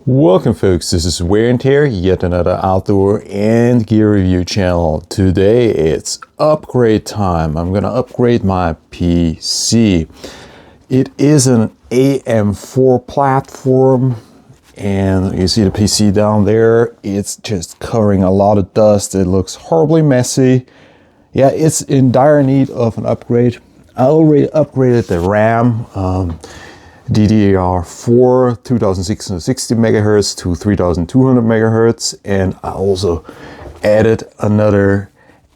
Welcome folks, this is Wear and Tear, yet another outdoor and gear review channel. Today it's upgrade time. I'm gonna upgrade my PC. It is an AM4 platform and you see the PC down there. It's just covering a lot of dust. It looks horribly messy. Yeah, it's in dire need of an upgrade. I already upgraded the RAM. DDR4 2660 megahertz to 3200 megahertz, and I also added another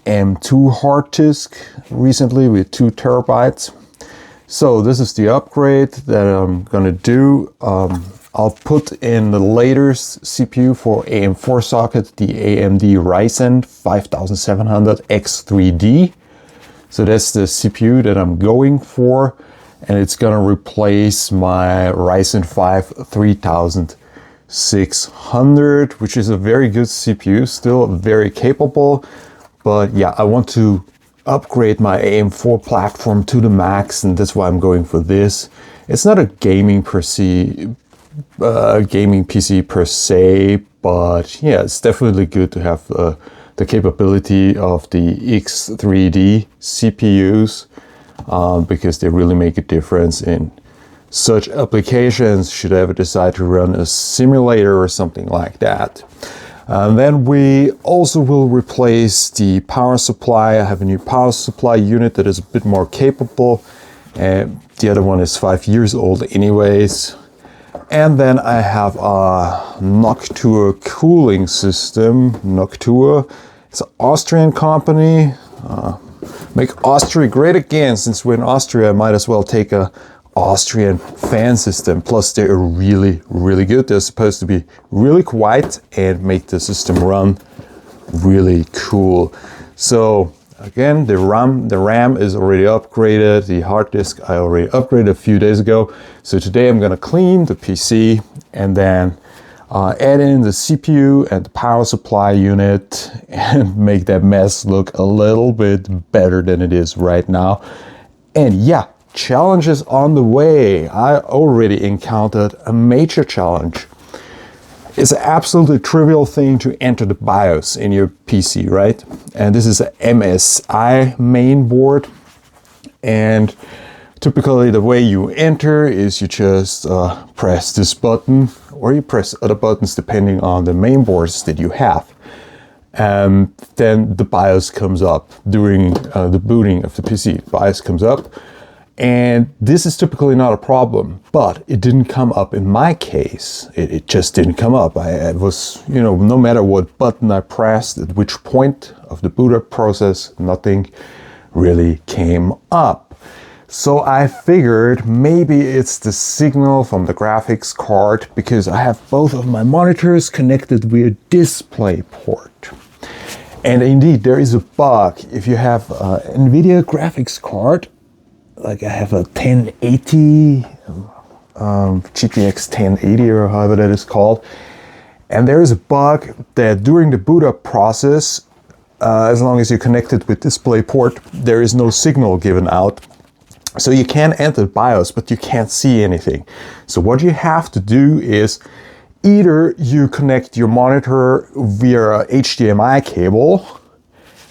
M2 hard disk recently with 2 terabytes. So this is the upgrade that I'm gonna do. I'll put in the latest CPU for AM4 socket, the AMD Ryzen 5700X3D. So that's the CPU that I'm going for. And it's gonna replace my Ryzen 5 3600, which is a very good CPU, still very capable. But yeah, I want to upgrade my AM4 platform to the max, and that's why I'm going for this. It's not a gaming PC per se, but yeah, it's definitely good to have the capability of the X3D CPUs. Because they really make a difference in such applications should I ever decide to run a simulator or something like that. And then we also will replace the power supply. I have a new power supply unit that is a bit more capable, and the other one is 5 years old anyways. And then I have a Noctua cooling system. Noctua, it's an Austrian company. Make Austria great again. Since we're in Austria, I might as well take a Austrian fan system. Plus they're really, really good. They're supposed to be really quiet and make the system run really cool. So again, the RAM is already upgraded. The hard disk I already upgraded a few days ago. So today I'm gonna clean the PC and then add in the CPU and the power supply unit and make that mess look a little bit better than it is right now. And yeah, challenges on the way. I already encountered a major challenge. It's an absolutely trivial thing to enter the BIOS in your PC, right? And this is an MSI main board. And typically the way you enter is you just press this button, or you press other buttons depending on the main boards that you have. And then the BIOS comes up during the booting of the PC. The BIOS comes up, and this is typically not a problem, but it didn't come up in my case. It just didn't come up. I was, no matter what button I pressed, at which point of the boot up process, nothing really came up. So I figured maybe it's the signal from the graphics card, because I have both of my monitors connected via DisplayPort. And indeed, there is a bug. If you have an NVIDIA graphics card, like I have a 1080, GTX 1080 or however that is called, and there is a bug that during the boot up process, as long as you're connected with DisplayPort, there is no signal given out. So you can enter BIOS, but you can't see anything. So what you have to do is either you connect your monitor via HDMI cable,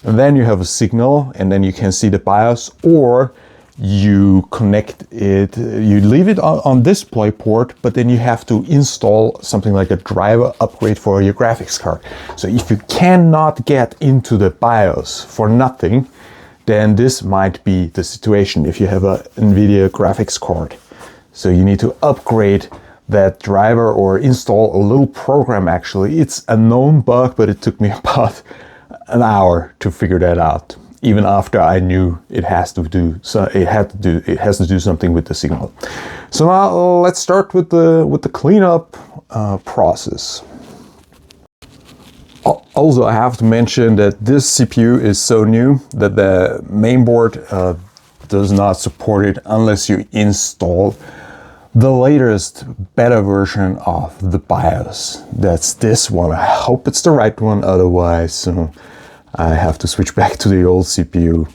and then you have a signal, and then you can see the BIOS, or you connect it, you leave it on DisplayPort, but then you have to install something like a driver upgrade for your graphics card. So if you cannot get into the BIOS for nothing, then this might be the situation if you have a NVIDIA graphics card. So you need to upgrade that driver or install a little program. Actually, it's a known bug, but it took me about an hour to figure that out, even after I knew it has to do something with the signal. So now let's start with the cleanup process. Also, I have to mention that this CPU is so new that the mainboard does not support it unless you install the latest beta version of the BIOS. That's this one. I hope it's the right one, otherwise I have to switch back to the old CPU.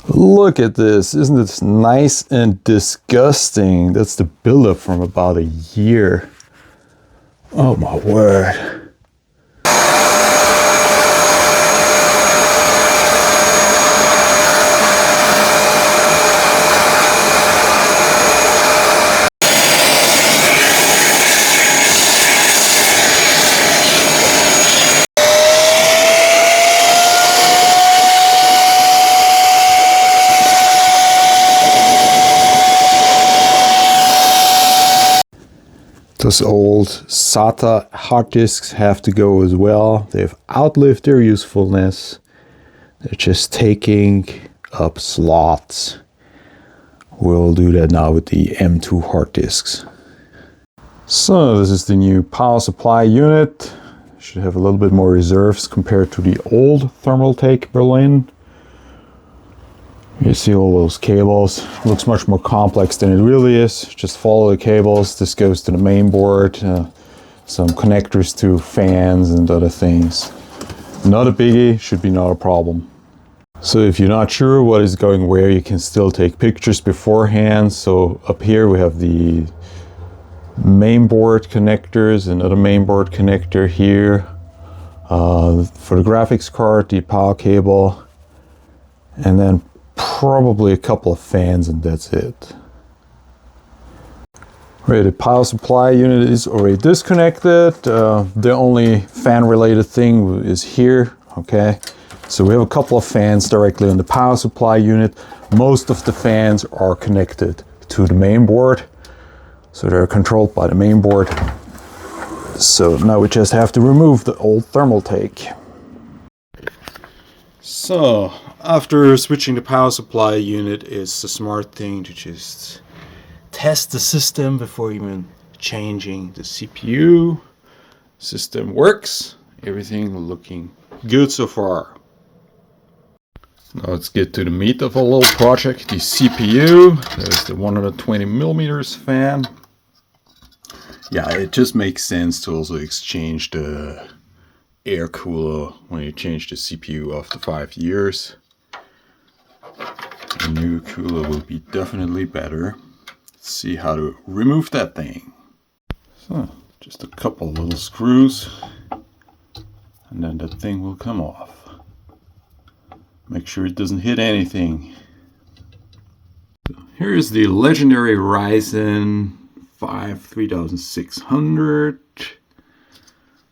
Look at this, isn't it nice and disgusting? That's the buildup from about a year. Oh my word. Those old SATA hard disks have to go as well. They've outlived their usefulness. They're just taking up slots. We'll do that now with the M2 hard disks. So this is the new power supply unit. Should have a little bit more reserves compared to the old Thermaltake Berlin. You see all those cables. Looks much more complex than it really is. Just follow the cables. This goes to the main board. Some connectors to fans and other things. Not a biggie, should be not a problem. So if you're not sure what is going where, you can still take pictures beforehand. So up here we have the main board connectors, another main board connector here. For the graphics card, the power cable, and then probably a couple of fans, and that's it. Right, the power supply unit is already disconnected. The only fan related thing is here. Okay, so we have a couple of fans directly on the power supply unit. Most of the fans are connected to the main board, so they're controlled by the main board. So now we just have to remove the old Thermaltake. So after switching the power supply unit, it's a smart thing to just test the system before even changing the CPU. System works, everything looking good so far. Now let's get to the meat of our little project, the CPU. There's the 120mm fan. Yeah, it just makes sense to also exchange the air cooler when you change the CPU after 5 years. The new cooler will be definitely better. Let's see how to remove that thing. So, just a couple little screws, and then that thing will come off. Make sure it doesn't hit anything. So here is the legendary Ryzen 5600.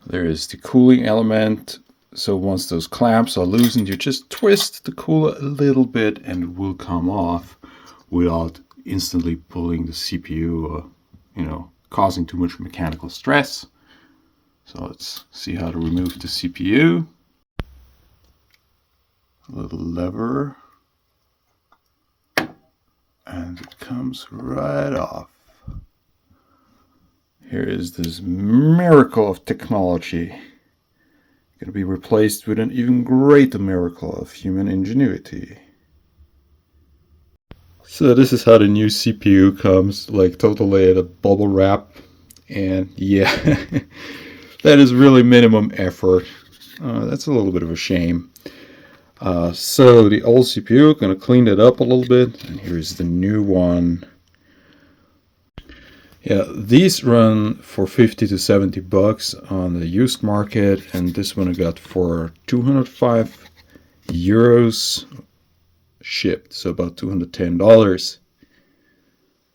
There is the cooling element. So once those clamps are loosened, you just twist the cooler a little bit and it will come off without instantly pulling the CPU or, causing too much mechanical stress. So let's see how to remove the CPU. A little lever. And it comes right off. Here is this miracle of technology. Going to be replaced with an even greater miracle of human ingenuity. So this is how the new CPU comes, like totally at a bubble wrap. And yeah, that is really minimum effort. That's a little bit of a shame. So the old CPU, going to clean it up a little bit. And here's the new one. Yeah, these run for 50 to 70 bucks on the used market, and this one I got for 205 euros shipped, so about $210.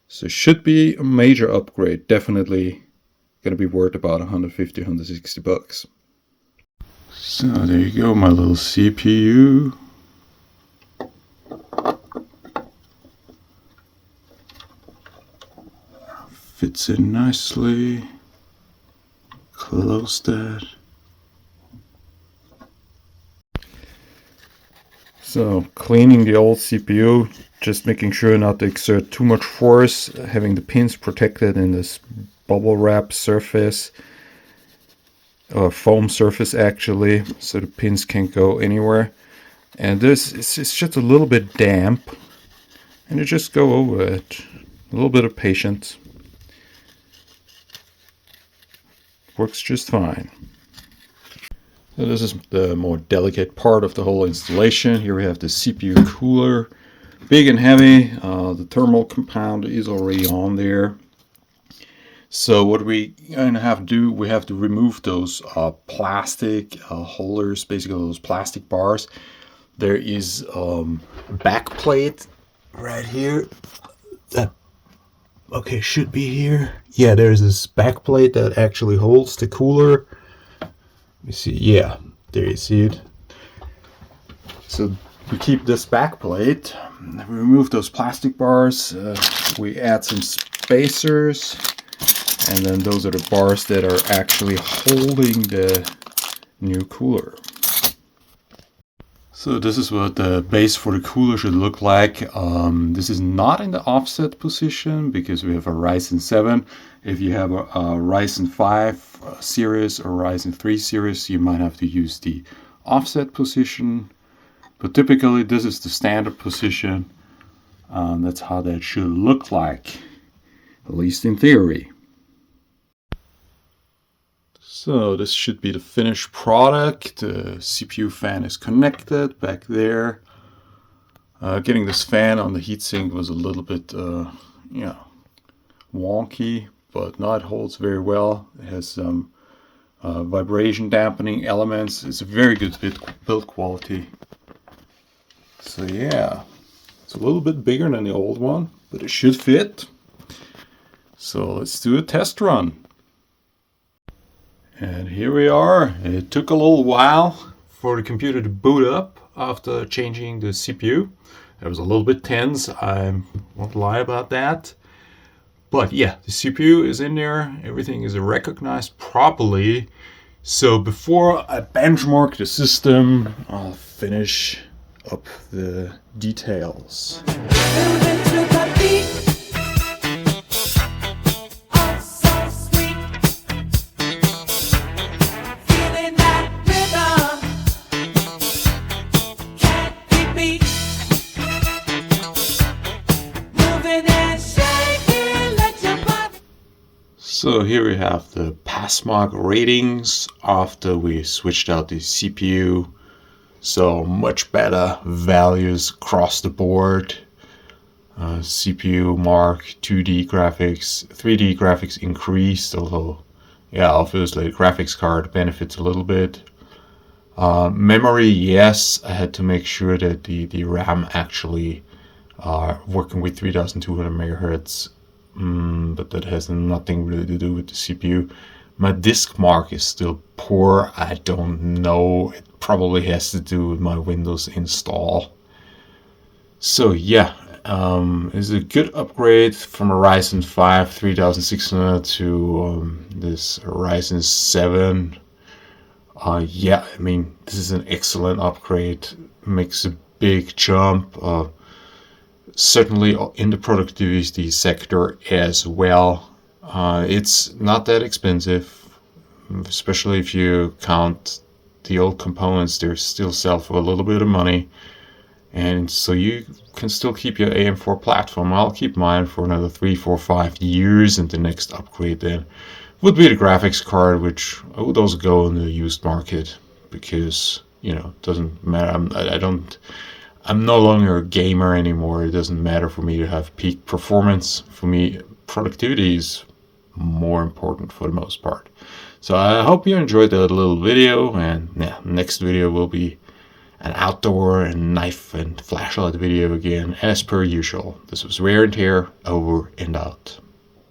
So should be a major upgrade, definitely gonna be worth about 150, 160 bucks. So there you go, my little CPU. Fits in nicely. Close that. So cleaning the old CPU, just making sure not to exert too much force, having the pins protected in this bubble wrap surface, or foam surface actually, so the pins can't go anywhere. And this is just a little bit damp, and you just go over it. A little bit of patience. Works just fine. So this is the more delicate part of the whole installation. Here we have the CPU cooler, big and heavy. The thermal compound is already on there. So what we gonna have to do, we have to remove those plastic holders, basically those plastic bars. There is a back plate right here that, okay, should be here. Yeah, there's this back plate that actually holds the cooler. You see, yeah, there you see it. So we keep this back plate, we remove those plastic bars, we add some spacers, and then those are the bars that are actually holding the new cooler. So this is what the base for the cooler should look like. This is not in the offset position because we have a Ryzen 7. If you have a Ryzen 5 series or Ryzen 3 series, you might have to use the offset position. But typically this is the standard position. That's how that should look like, at least in theory. So this should be the finished product. The CPU fan is connected back there. Getting this fan on the heatsink was a little bit, wonky, but now it holds very well. It has some vibration dampening elements. It's a very good build quality. So yeah, it's a little bit bigger than the old one, but it should fit. So let's do a test run. And here we are. It took a little while for the computer to boot up after changing the CPU. It was a little bit tense, I won't lie about that. But yeah, the CPU is in there, everything is recognized properly. So before I benchmark the system, I'll finish up the details. So here we have the passmark ratings after we switched out the CPU. So much better values across the board. CPU mark, 2D graphics, 3D graphics increased, although yeah, obviously the graphics card benefits a little bit. Memory, yes, I had to make sure that the RAM actually working with 3200 megahertz. But that has nothing really to do with the CPU. My disk mark is still poor. I don't know. It probably has to do with my Windows install. So yeah, it's a good upgrade from a Ryzen 5 3600 to this Ryzen 7. Yeah, I mean, this is an excellent upgrade. Makes a big jump. Certainly in the productivity sector as well. It's not that expensive, especially if you count the old components. They still sell for a little bit of money, and so you can still keep your AM4 platform. I'll keep mine for another 3, 4, 5 years, and the next upgrade then would be the graphics card, which I would also go in the used market because, you know, it doesn't matter. I'm no longer a gamer anymore. It doesn't matter for me to have peak performance. For me, productivity is more important for the most part. So I hope you enjoyed that little video, and yeah, next video will be an outdoor and knife and flashlight video again, as per usual. This was Wear and Tear, over and out.